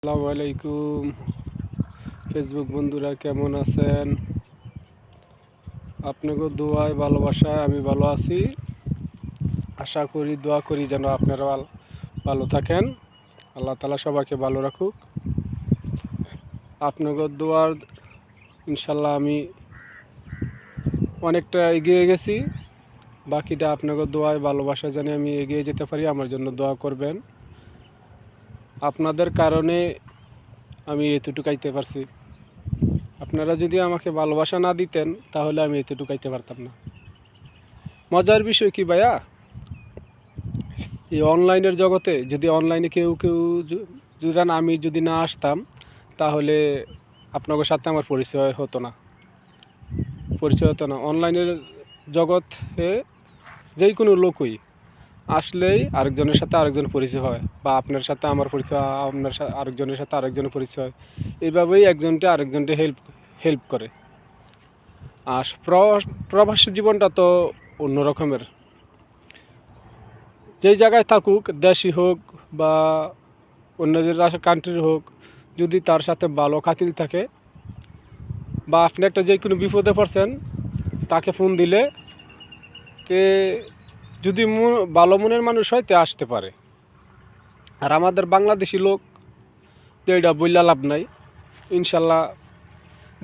আসসালামু আলাইকুম ফেসবুক বন্ধুরা, কেমন আছেন? আপনাকে দোয়ায় ভালোবাসায় আমি ভালো আছি। আশা করি, দোয়া করি যেন আপনারা ভালো থাকেন। আল্লাহ তাআলা সবাইকে ভালো রাখুক। আপনাকে দোয়ার ইনশাল্লাহ আমি অনেকটা এগিয়ে গেছি। বাকিটা আপনাকে দোয়ায় ভালোবাসা যেন আমি এগিয়ে যেতে পারি, আমার জন্য দোয়া করবেন। আপনাদের কারণে আমি এতটুকু আইতে পারছি। আপনারা যদি আমাকে ভালোবাসা না দিতেন তাহলে আমি এতটুকু আইতে পারতাম না। মজার বিষয় কি ভাইয়া, এই অনলাইনের জগতে যদি অনলাইনে কেউ যদি আমি যদি না আসতাম তাহলে আপনাদের সাথে আমার পরিচয় হতো না। অনলাইনের জগতে যে কোনো লোকই আসলেই আরেকজনের সাথে আরেকজন পরিচয় হয়, বা আপনার সাথে আমার পরিচয়, আপনার আরেকজনের সাথে আরেকজনের পরিচয়। এইভাবেই একজনটা আরেকজনকে হেল্প করে। আর প্রবাসী জীবনটা তো অন্য রকমের। যেই জায়গায় থাকুক, দেশি হোক বা অন্যদের কান্ট্রির হোক, যদি তার সাথে ভালো খাতির থাকে বা আপনি একটা যে কোনো বিপদে পড়ছেন, তাকে ফোন দিলে তে যদি ভালো মনের মানুষ হয় তে আসতে পারে। আর আমাদের বাংলাদেশি লোক তো এটা বললে লাভ নাই। ইনশাল্লাহ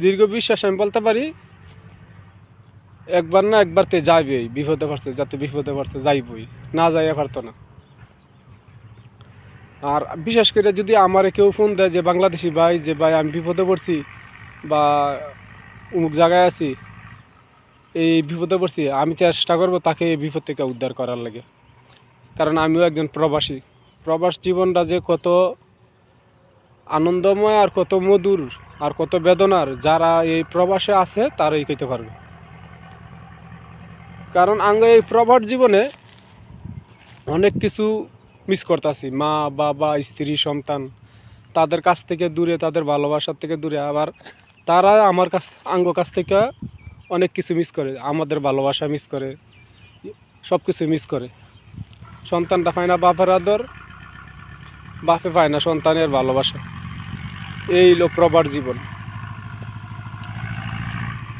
দীর্ঘ বিশ্বাস আমি বলতে পারি, একবার না একবার তে যাইবেই। বিপদে পড়ছে, যাতে বিপদে পড়ছে যাইবই, না যাইয়া পারতো না। আর বিশেষ করে যদি আমারে কেউ ফোন দেয় যে বাংলাদেশি ভাই, যে ভাই আমি বিপদে পড়ছি বা অমুক জায়গায় আছি, এই বিপদে পড়ছি, আমি চেষ্টা করব তাকে এই বিপদ থেকে উদ্ধার করার লাগে। কারণ আমিও একজন প্রবাসী। প্রবাস জীবনটা যে কত আনন্দময় আর কত মধুর আর কত বেদনার, যারা এই প্রবাসে আছে তারাই কইতে পারবে। কারণ আঙ্গ এই প্রবাস জীবনে অনেক কিছু মিস করতেছি। মা বাবা, স্ত্রী, সন্তান, তাদের কাছ থেকে দূরে, তাদের ভালোবাসার থেকে দূরে। আবার তারা আমার কাছ থেকে অনেক কিছু মিস করে, আমাদের ভালোবাসা মিস করে, সব কিছু মিস করে। সন্তানটা পায় না বাপের আদর, বাপে পায় না সন্তানের ভালোবাসা। এই হলো প্রবাস জীবন।